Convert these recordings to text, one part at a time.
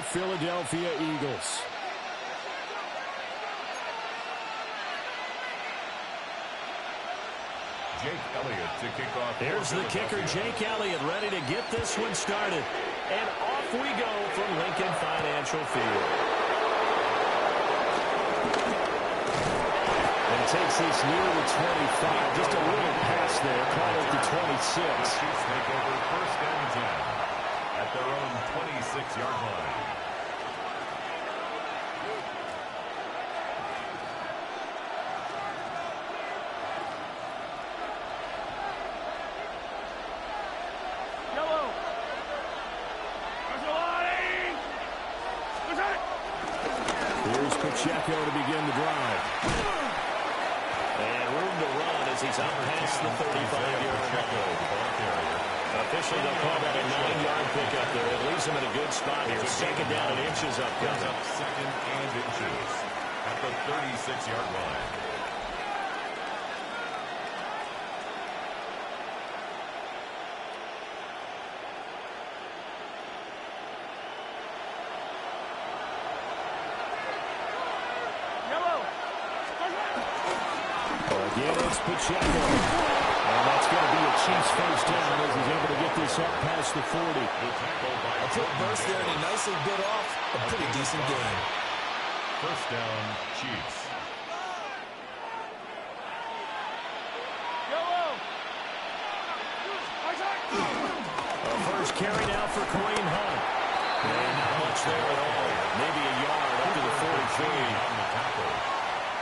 the Philadelphia Eagles. Jake Elliott to kick off. Here's the kicker, Jake Elliott, ready to get this one started. And off we go from Lincoln Financial Field. And takes this near the 25. Just a little pass there, caught at the 26. Chiefs take over first and 10 at their own 26-yard line. Pacheco to begin the drive. And room to run as he's out past the 35-yard line. Officially, they'll call that a 9-yard pickup there. It leaves him in a good spot here. Second down and inches upcoming. Second and inches at the 36-yard line. Again, it's Pacheco. And that's going to be a Chiefs first down as he's able to get this up past the 40. A quick burst there, and he nicely bit off a pretty decent gain. First down, Chiefs. A first carry now for Kareem Hunt. And not much there at all. Maybe a yard up to the 43.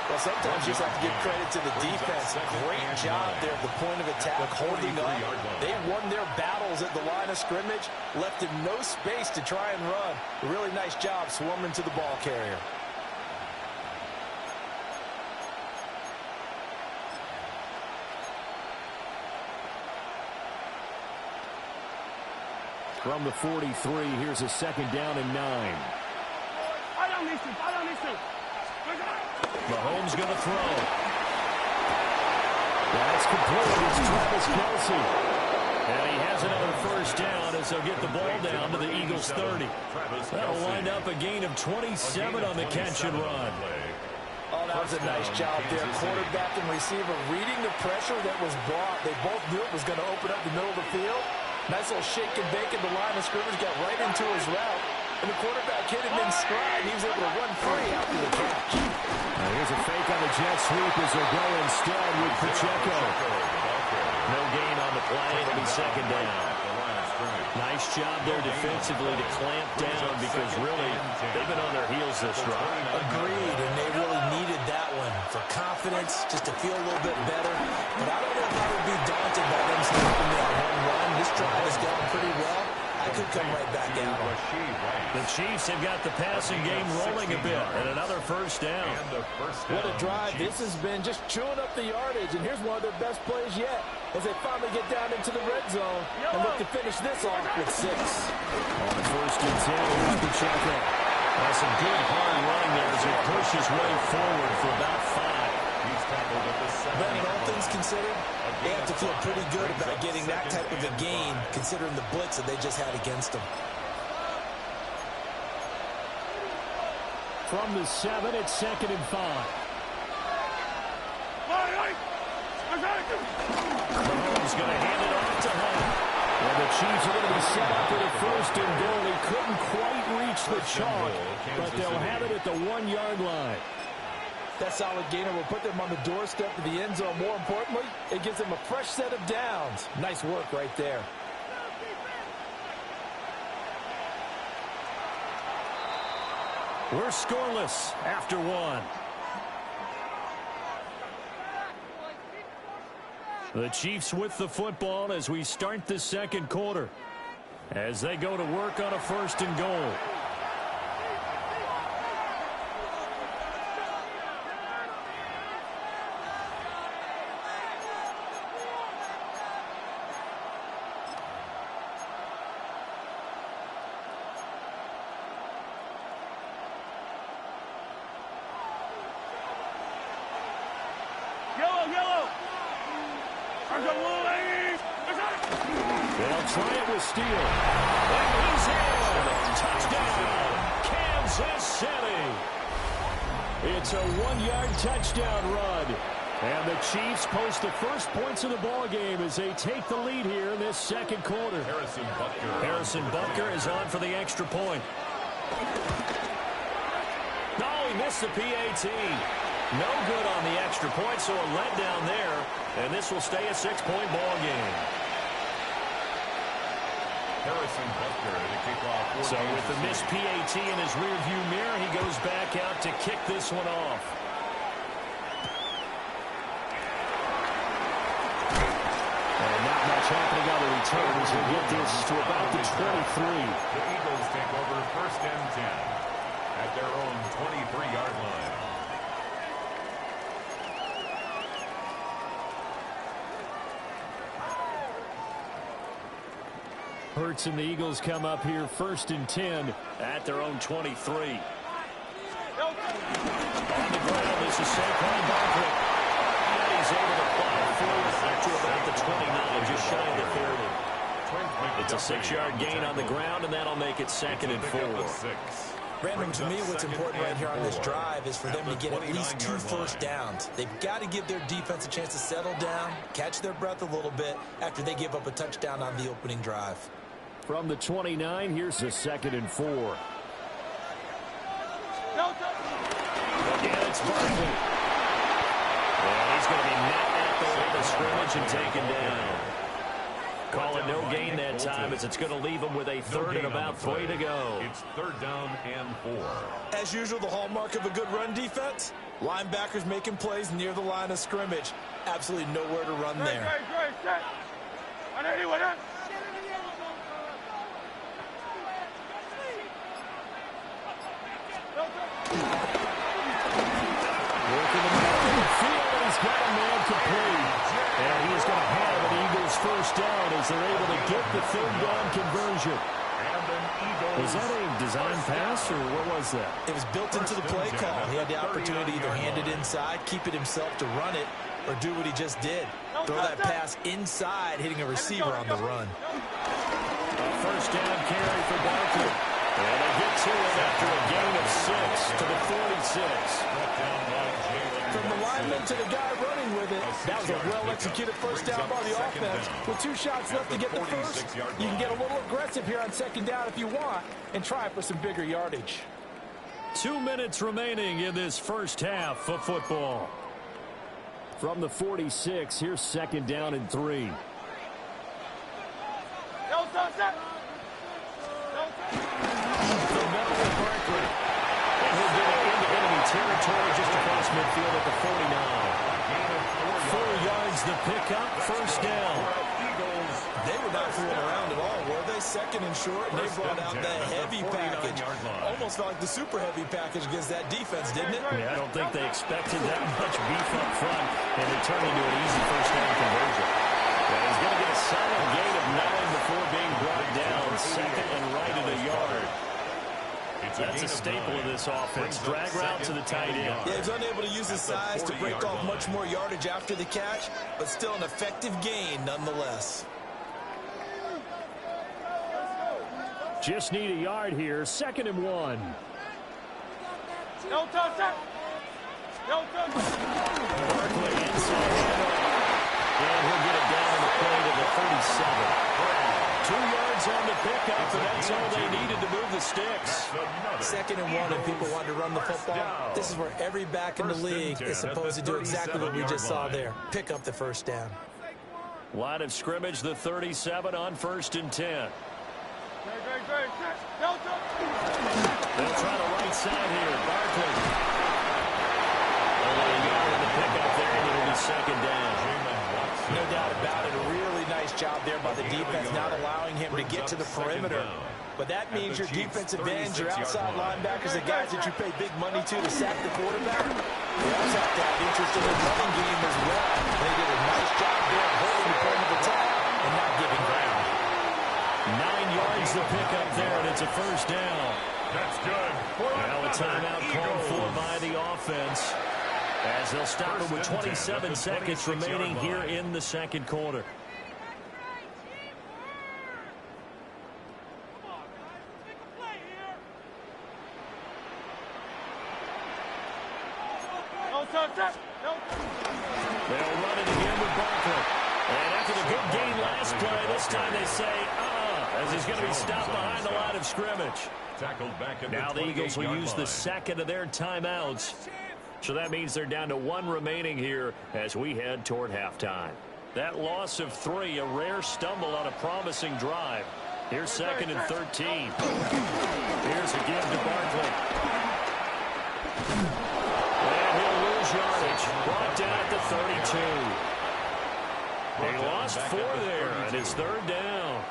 Well, sometimes you just have to give credit to the defense. Great job there at the point of attack, holding up. They won their battles at the line of scrimmage, left him no space to try and run. A really nice job swarming to the ball carrier. From the 43, here's a second down and 9. Mahomes going to throw. That's complete. It's Travis Kelce. And he has another first down as they'll get the ball down to the Eagles' 30. That'll wind up a gain of 27 on the catch and run. Oh, that was a nice job there. Quarterback and receiver reading the pressure that was brought. They both knew it was going to open up the middle of the field. Nice little shake and bake in the line of scrimmage. Got right into his route. And the quarterback hit him in stride. He was able to run free after the catch. Here's a fake on the jet sweep as they'll go instead with Pacheco. No gain on the play. It'll be second down. Nice job there defensively to clamp down because really they've been on their heels this drive. Agreed, and they really needed that one for confidence, just to feel a little bit better. But I don't know if I would be daunted by them stopping that home run. This drive has gone pretty well. I could come right back out. The Chiefs have got the passing game rolling a bit, and another first down. What a drive. This has been just chewing up the yardage, and here's one of their best plays yet as they finally get down into the red zone and look to finish this off with 6. On first and 10, here's Pacheco. That's some good hard running there as he pushes way forward for about 5. He's tackled at the 7. Brandon, all things considered, they have to feel pretty good about getting that type of a gain, considering the blitz that they just had against them. From the 7, it's second and 5. Mahomes going to hand it off to Hunt. And the Chiefs are going to be set up for the first and goal. He couldn't quite reach the chalk, but they'll have it at the 1-yard line. That solid gainer will put them on the doorstep of the end zone. More importantly, it gives them a fresh set of downs. Nice work right there. We're scoreless after 1. The Chiefs with the football as we start the second quarter, as they go to work on a first and goal. They'll try it with Steele. And he's in. Touchdown. It's a 1-yard touchdown run. And the Chiefs post the first points of the ball game as they take the lead here in this second quarter. Harrison Butker is on for the extra point. No, he missed the PAT. No good on the extra point, so a letdown there. And this will stay a 6-point ball game. Harrison Butker to kick off. So with the missed PAT in his rearview mirror, he goes back out to kick this one off. And not much happening on the return as we get this to about the 23. The Eagles take over first and 10 at their own 23-yard line. Hurts and the Eagles come up here first and 10 at their own 23. On the ground, this is Saquon Barkley. And he's able to plow forward back to about the 29, just shy of the 30. It's a 6-yard gain on the ground, and that'll make it second and 4. Brandon, to me, what's important right here on this drive is for them to get at least 2 first downs. They've got to give their defense a chance to settle down, catch their breath a little bit after they give up a touchdown on the opening drive. From the 29, here's a second and 4. Again, it's Barkley. And he's going to be met at the line of scrimmage and taken down. Call it no gain that time as it's going to leave him with a third and about 3 to go. It's third down and 4. As usual, the hallmark of a good run defense, linebackers making plays near the line of scrimmage. Absolutely nowhere to run there. Working the middle of the field, he's got a man complete. And he's going to have an Eagles first down as they're able to get the third down conversion. Was that a design pass, or what was that? It was built into the play call. He had the opportunity to either hand it inside, keep it himself to run it, or do what he just did. Throw that pass inside, hitting a receiver on the run. A first down carry for Barkley. And they get to it after a gain of 6 to the 46. From the lineman to the guy running with it, that was a well-executed first down by the offense. With 2 shots left to get the first, you can get a little aggressive here on second down if you want and try for some bigger yardage. 2 minutes remaining in this first half of football. From the 46, here's second down and 3. Territory just across midfield at the 49. 4 yards the pickup, first down. They were not fooling around at all, were they? Second and short, and they brought out the heavy package. Almost felt like the super heavy package against that defense, didn't it? Yeah, I don't think they expected that much beef up front, and it turned into an easy first down conversion. And he's going to get a solid gain of 9 before being brought down. Second and right at a yard. That's a staple of this offense. Drag route to the tight end. Yeah, he's unable to use his size to break off much more yardage after the catch, but still an effective gain nonetheless. Just need a yard here. Second and 1. Barkley inside. And he'll get it down in the play to the 37. 2 yards on the pickup, and that's all they needed to move the sticks. Second and 1, and people want to run the football. This is where every back in the league is supposed to do exactly what we just saw there. Pick up the first down. Line of scrimmage, the 37 on first and 10. They'll try the right side here. Barkley. Only a yard in the pickup there, and it'll be second down. No doubt about it. A really nice job there by the defense, not allowing him to get to the perimeter. But that means your defensive ends, your outside linebackers, the guys that you pay big money to sack the quarterback, they also have to have interest in the running game as well. They did a nice job there holding the point of attack and not giving ground. 9 yards to pick up there, and it's a first down. That's good. Now a timeout called for by the offense as they'll stop it with 27 seconds remaining here in the second quarter. They'll run it again with Barkley. And after the good gain last play, this time they say, as he's going to be stopped behind the line of scrimmage. Now the Eagles will use the second of their timeouts. So that means they're down to one remaining here as we head toward halftime. That loss of 3, a rare stumble on a promising drive. Here's 2nd and 13. Here's a give to Barkley. And he'll lose yardage. Brought down at the 32. He lost 4 there, and it's 3rd down.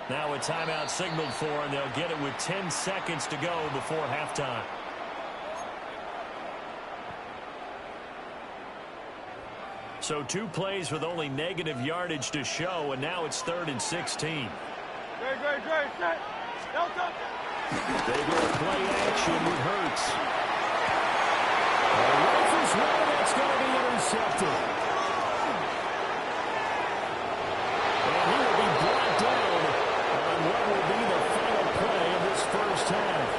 Now a timeout signaled for, and they'll get it with 10 seconds to go before halftime. So 2 plays with only negative yardage to show, and now it's 3rd and 16. They go play action with Hurts. Rifles one, that's going to be intercepted. And he will be brought down on what will be the final play of this first half.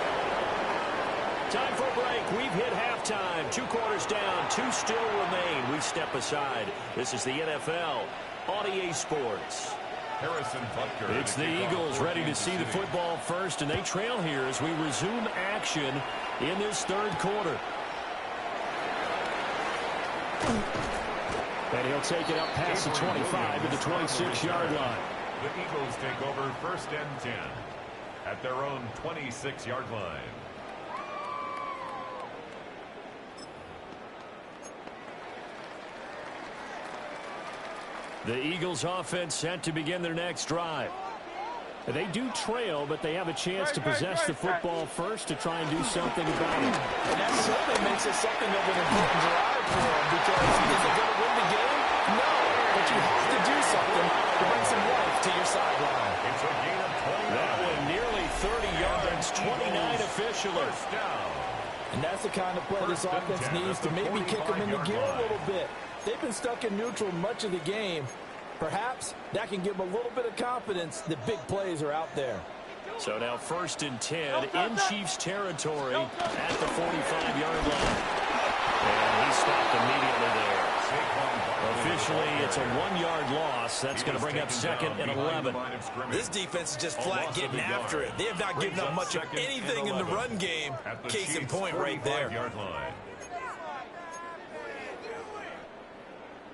Time for a break. We've hit halftime. 2 quarters down. 2 still remain. We step aside. This is the NFL on EA Sports. It's the Eagles ready to see the football first, and they trail here as we resume action in this 3rd quarter. And he'll take it up past the 25 to the 26-yard line. The Eagles take over 1st and 10 at their own 26-yard line. The Eagles offense set to begin their next drive. They do trail, but they have a chance to possess the football first to try and do something about it. And that certainly makes it something of an important drive for them, because is it going to win the game? No, but you have to do something to bring some life to your sideline. It's a gain of 20. That one nearly 30 yards, 29 officially. And that's the kind of play this offense needs to maybe kick them in the gear a little bit. They've been stuck in neutral much of the game. Perhaps that can give them a little bit of confidence that big plays are out there. So now 1st and 10 in Chiefs territory at the 45-yard line. And he stopped immediately there. Officially, it's a 1-yard loss. That's going to bring up 2nd and 11. This defense is just flat getting after it. They have not given up much of anything in the run game. Case in point right there.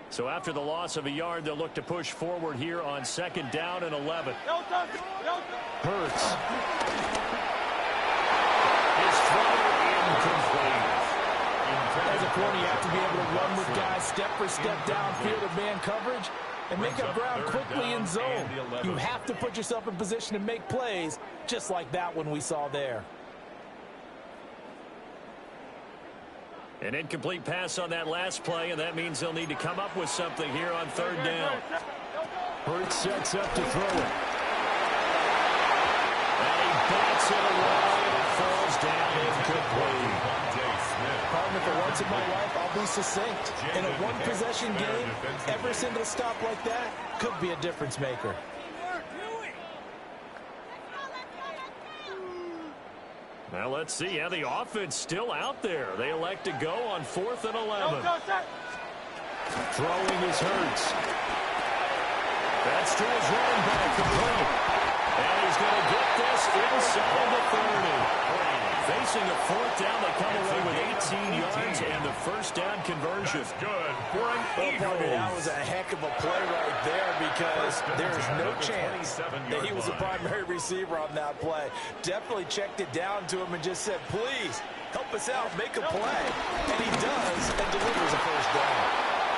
So after the loss of a yard, they'll look to push forward here on 2nd down and 11. Hurts. His throw incomplete. As a corner, you have to be able to run with guys step for step downfield of man coverage and make up ground quickly in zone. You have to put yourself in position to make plays, just like that one we saw there. An incomplete pass on that last play, and that means they'll need to come up with something here on 3rd down. Hurts sets up to throw it. And he bats it away, and it falls down incomplete. Partner, for once in my life, I'll be succinct. In a one-possession game, every single stop like that could be a difference maker. Now let's see how the offense still out there. They elect to go on 4th and 11. Throwing is Hurts. That's to his running back, complete. And he's going to get this inside the 30. Facing a 4th down, they come away with 18 yards and the 1st down conversion. That's good. Well, partner, that was a heck of a play right there, because there's no chance that he was a primary receiver on that play. Definitely checked it down to him and just said, please, help us out, make a play. And he does, and delivers a 1st down.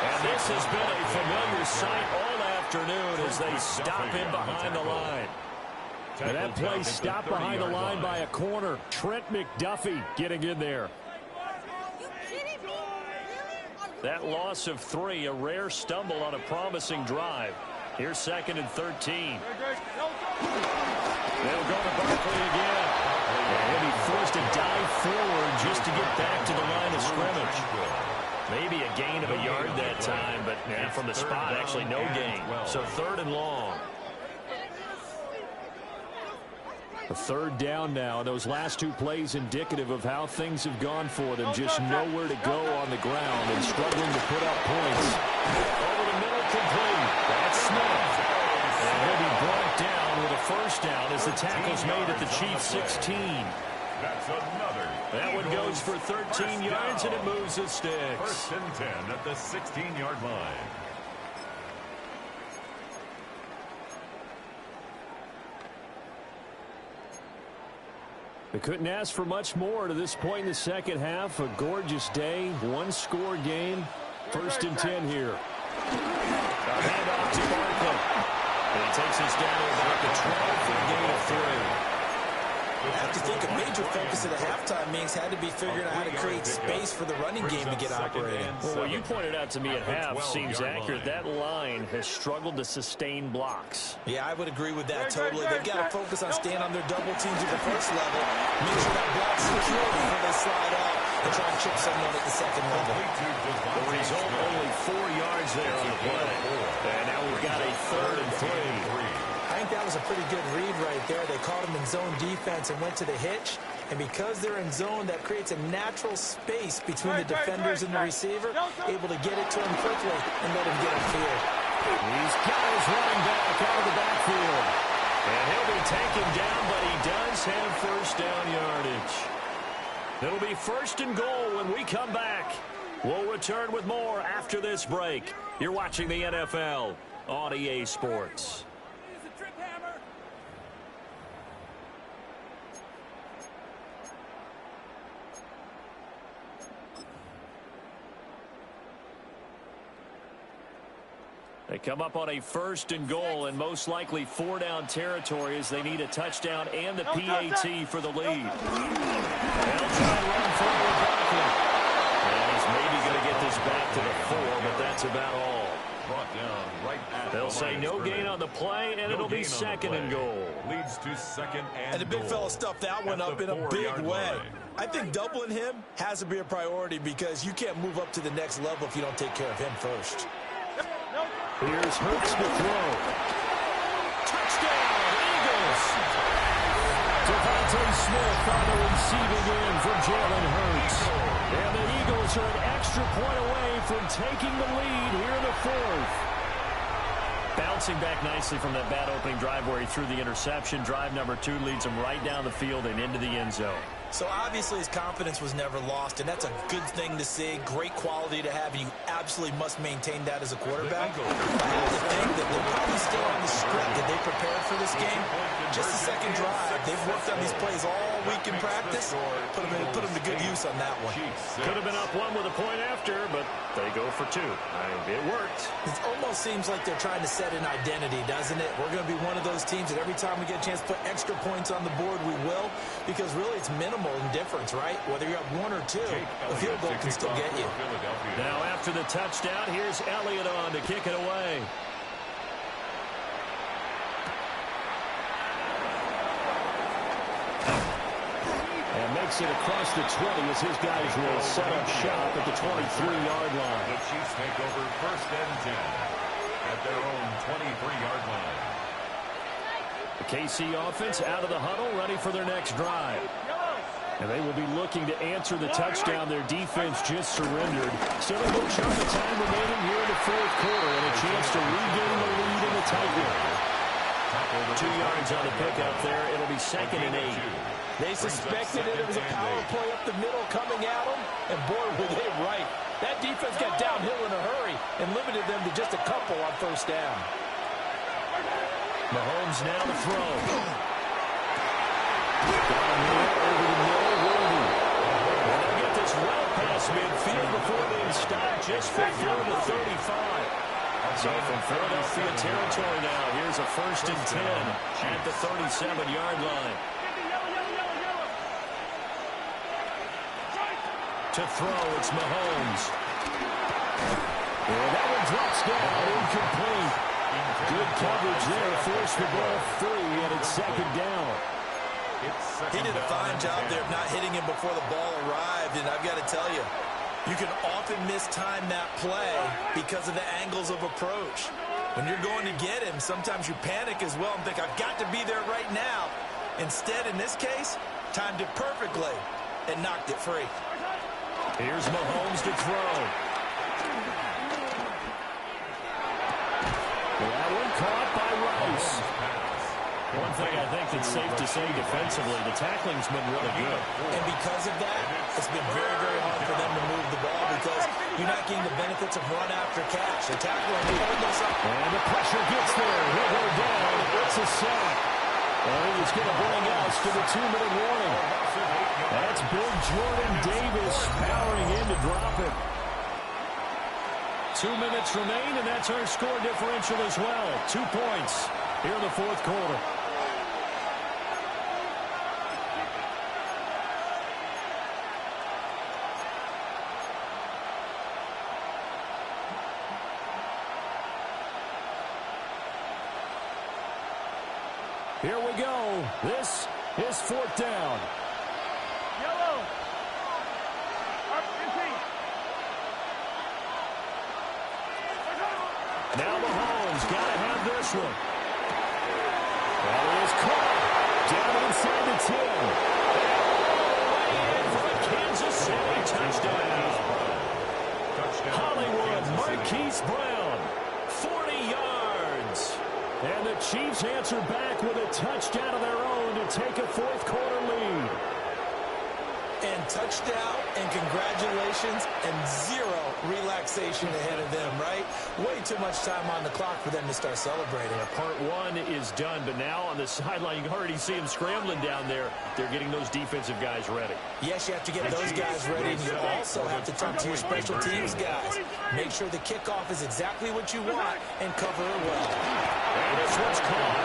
And this has been a familiar sight all afternoon as they stop him behind the line. And that play stopped behind the line by a corner. Trent McDuffie getting in there. That loss of 3, a rare stumble on a promising drive. Here's 2nd and 13. They'll go to Barkley again. And he'll be forced to dive forward just to get back to the line of scrimmage. Maybe a gain of a yard that time, but from the spot, actually no gain. So 3rd and long. A third down now. Those last two plays indicative of how things have gone for them. Just nowhere to go on the ground and struggling to put up points. Over the middle, complete. That's Smith. And he'll be brought down with a first down as the tackle's made at the Chiefs' 16. That's another. That one goes for 13 yards, and it moves the sticks. First and 10 at the 16-yard line. They couldn't ask for much more to this point in the second half. A gorgeous day, one-score game. First and 10 here. A handoff to Barkley. And he takes us down to about the 12 for a gain of 3. I have to think a major focus of the halftime meetings had to be figuring out how to create space for the running game to get operating. Well, what you pointed out to me at half seems accurate. That line has struggled to sustain blocks. Yeah, I would agree with that totally. They've got to focus on staying on their double teams at the first level, make sure that block's secure before they slide off and try and chip someone at the second level. The result, only 4 yards there on the play. And now we've got a 3rd and 3. I think that was a pretty good read right there. They caught him in zone defense and went to the hitch. And because they're in zone, that creates a natural space between the defenders and the receiver, able to get it to him quickly and let him get upfield. He's got his running back out of the backfield. And he'll be taken down, but he does have first down yardage. It'll be first and goal when we come back. We'll return with more after this break. You're watching the NFL on EA Sports. They come up on a first and goal and most likely 4-down territory as they need a touchdown and the PAT for the lead. They'll try and run forward Barkley. And he's maybe going to get this back to the 4, but that's about all. Brought down right at They'll say no gain on the play, and it'll be second and goal. Leads to second and the big fella stuffed that one up in a big way. I think doubling him has to be a priority because you can't move up to the next level if you don't take care of him first. Here's Hurts to throw. Touchdown, Eagles! Devontae Smith on the receiving end from Jalen Hurts. And the Eagles are an extra point away from taking the lead here in the 4th. Bouncing back nicely from that bad opening drive where he threw the interception. Drive number 2 leads him right down the field and into the end zone. So obviously his confidence was never lost, and that's a good thing to see. Great quality to have, and you absolutely must maintain that as a quarterback. I have to think that they're probably still on the script that they prepared for this game. Just the second drive. They've worked on these plays all week in practice. Put them to good use on that one. Could have been up 1 with a point after, but they go for 2. It worked. It almost seems like they're trying to set an identity, doesn't it? We're going to be one of those teams that every time we get a chance to put extra points on the board, we will, because really it's minimal in difference, right? Whether you're up 1 or 2, the field goal can still get you. Now after the touchdown, here's Elliott on to kick it away. And makes it across the 20 as his guys will set up shop at the 23-yard line. The Chiefs take over first and 10 at their own 23-yard line. The KC offense out of the huddle, ready for their next drive. And they will be looking to answer the touchdown their defense just surrendered. Still a good chunk of time remaining here in the 4th quarter and a chance to regain the lead in the tight one. 2 yards on the pickup there. It'll be second and 8. They suspected it was a power play up the middle coming at them, and boy, were they right. That defense got downhill in a hurry and limited them to just a couple on first down. Mahomes now to throw. Down here over the middle, Worthy. And they'll get this well past midfield before being stopped just before the 35. So from Philadelphia territory now, here's a first and 10 at the 37-yard line. To throw, it's Mahomes. And that one drops down, incomplete. Good coverage there, forced the ball free, and it's second down. He did a fine job there of not hitting him before the ball arrived, and I've got to tell you, you can often mistime that play because of the angles of approach. When you're going to get him, sometimes you panic as well and think, I've got to be there right now. Instead, in this case, timed it perfectly and knocked it free. Here's Mahomes to throw. That one caught by Rice. One thing I think that's safe to say defensively, the tackling's been really good. And because of that, it's been very, very hard for them to move the ball because you're not getting the benefits of run after catch. The tackler will be holding us up. And the pressure gets there. He'll go down. It's a sack. And he's going to bring us to the 2-minute warning. That's big Jordan Davis powering in to drop it. 2 minutes remain, and that's our score differential as well. 2 points here in the fourth quarter. Here we go. This is fourth down. Yellow. Now Mahomes got to have this one. That is caught. Down inside the 10. For a Kansas City touchdown. Hollywood Marquise Brown. 40 yards. And the Chiefs answer back with a touchdown of their own to take a fourth quarter lead. And touchdown, and congratulations, and zero relaxation ahead of them, right? Way too much time on the clock for them to start celebrating. Part one is done, but now on the sideline, you can already see them scrambling down there. They're getting those defensive guys ready. Yes, you have to get those guys ready, and you also have to talk to your special teams guys. Make sure the kickoff is exactly what you want and cover it well. And this one's caught.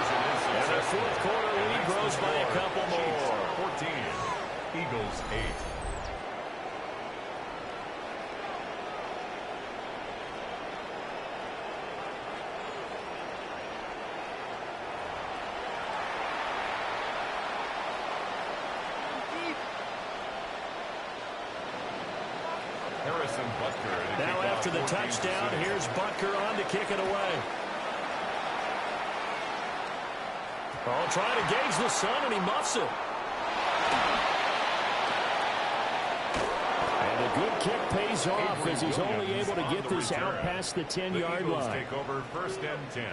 And the fourth quarter lead grows by a couple more. 14. Eagles 8. Now after the touchdown, here's Butker on to kick it away. Oh, trying to gauge the sun, and he muffs it. And a good kick pays off as he's only able to get this out past the 10-yard line. Take over first and 10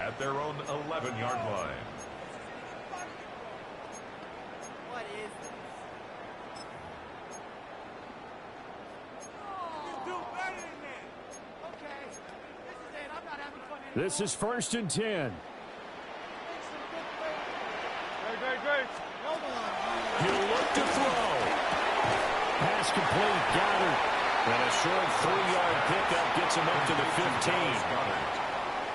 at their own 11-yard line. What is this? You do better than that. Okay. This is it. I'm not having fun anymore. This is first and 10. Great. He'll look to throw. Pass complete. Goddard. And a short 3-yard pickup gets him up to the 15.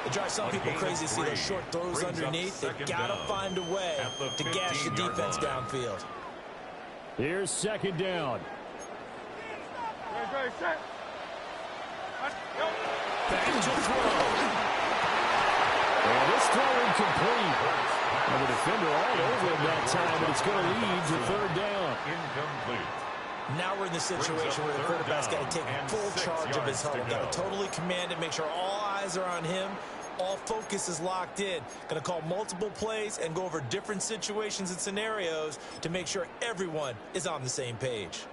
It drives some people crazy to see those short throws underneath. They've got to find a way to gash the defense downfield. Here's second down. Great, set. Back to throw. And this throw incomplete. And the defender all over him that time, but it's going to lead to third down. Incomplete. Now we're in the situation where the quarterback's got to take full charge of his huddle. Got to totally command it, make sure all eyes are on him. All focus is locked in. Going to call multiple plays and go over different situations and scenarios to make sure everyone is on the same page.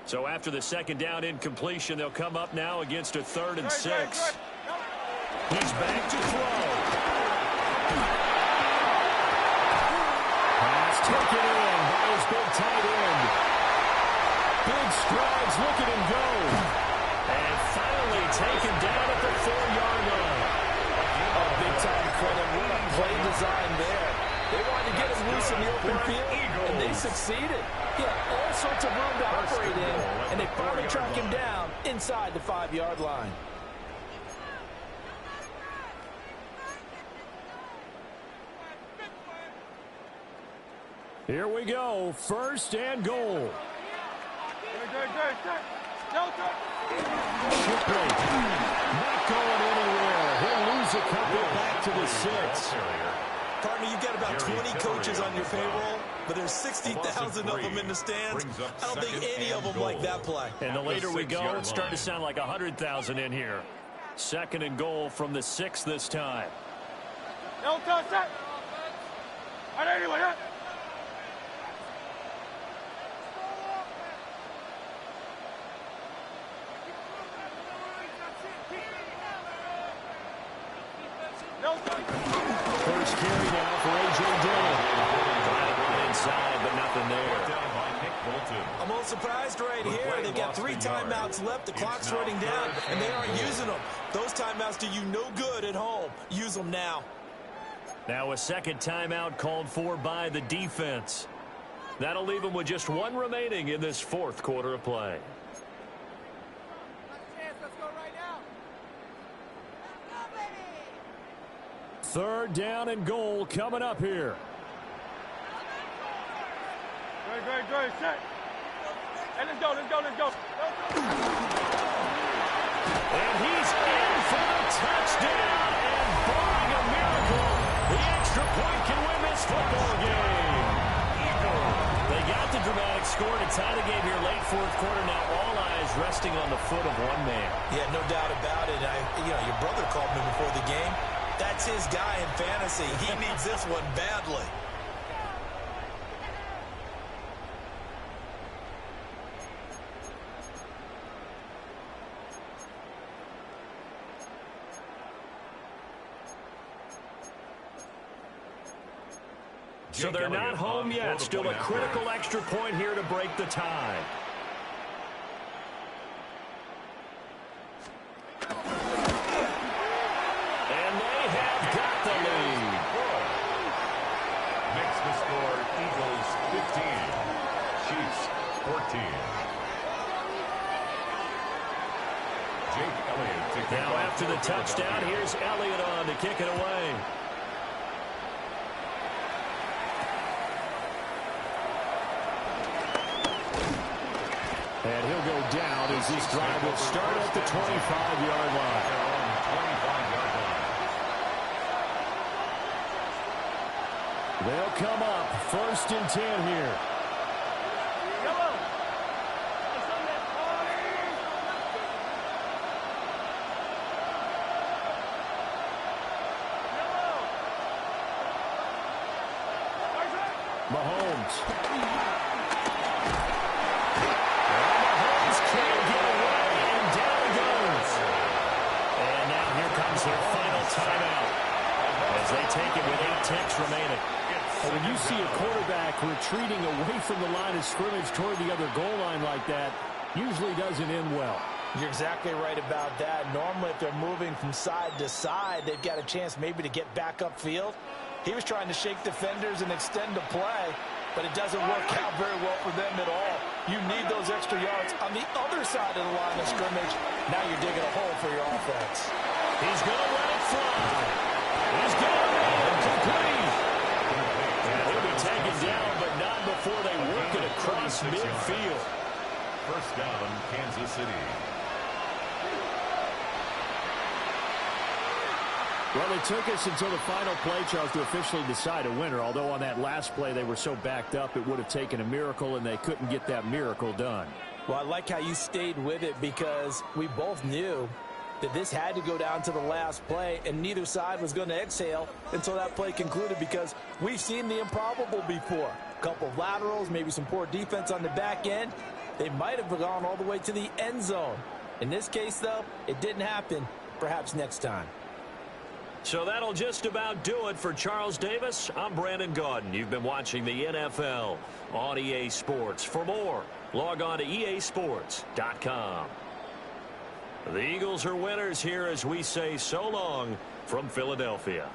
So after the second down incompletion, they'll come up now against a 3rd and 6. He's back to throw. Pass taken in by his big tight end. Big strides, look at him go. And finally taken down at the 4-yard line. Oh, big-time credit. What a play design there. They wanted to get him loose in the open field, and they succeeded. He had all sorts of room to operate in, and they finally track him down inside the 5-yard line. Here we go, first and goal. Shipley not going anywhere. He'll lose a couple back to the 6. Partner, you've got about 20 coaches on your payroll, but there's 60,000 of them in the stands. I don't think any of them like that play. And the later we go, it's starting to sound like 100,000 in here. Second and goal from the 6 this time. First carry now for A.J. Dillon. Trying to run inside, but nothing there. I'm a little surprised right here. They've got 3 timeouts left. The clock's running down, and they aren't using them. Those timeouts do you no good at home. Use them now. Now a second timeout called for by the defense. That'll leave them with just 1 remaining in this 4th quarter of play. Let's go right now. Let's go, baby. 3rd down and goal coming up here. Great, set. Hey, let's go. And he's in for the touchdown. And barring a miracle, the extra point can win this football game. They got the dramatic score to tie the game here late 4th quarter. Now all eyes resting on the foot of one man. Yeah, no doubt about it. Your brother called me before the game. That's his guy in fantasy. He needs this one badly. So they're not home yet. Still a critical extra point here to break the tie. And they have got the lead. Makes the score Eagles 15, Chiefs 14. Jake Elliott to kick Now off after the touchdown, here's Elliott on to kick it away. And he'll go down as this drive will start at the 25-yard line. They'll come up 1st and 10 here. Mahomes. Their final timeout as they take it with 8 ticks remaining. When you see a quarterback retreating away from the line of scrimmage toward the other goal line like that, usually doesn't end well. You're exactly right about that. Normally, if they're moving from side to side, they've got a chance maybe to get back upfield. He was trying to shake defenders and extend the play, but it doesn't work out very well for them at all. You need those extra yards on the other side of the line of scrimmage. Now you're digging a hole for your offense. He's going to let it fly. He's going to run it complete. And he'll be taken down, but not before they work it across midfield. 1st down, Kansas City. Well, it took us until the final play, Charles, to officially decide a winner. Although on that last play they were so backed up it would have taken a miracle, and they couldn't get that miracle done. Well, I like how you stayed with it because we both knew that this had to go down to the last play, and neither side was going to exhale until that play concluded because we've seen the improbable before. A couple of laterals, maybe some poor defense on the back end. They might have gone all the way to the end zone. In this case, though, it didn't happen. Perhaps next time. So that'll just about do it for Charles Davis. I'm Brandon Gaudin. You've been watching the NFL on EA Sports. For more, log on to easports.com. The Eagles are winners here as we say so long from Philadelphia.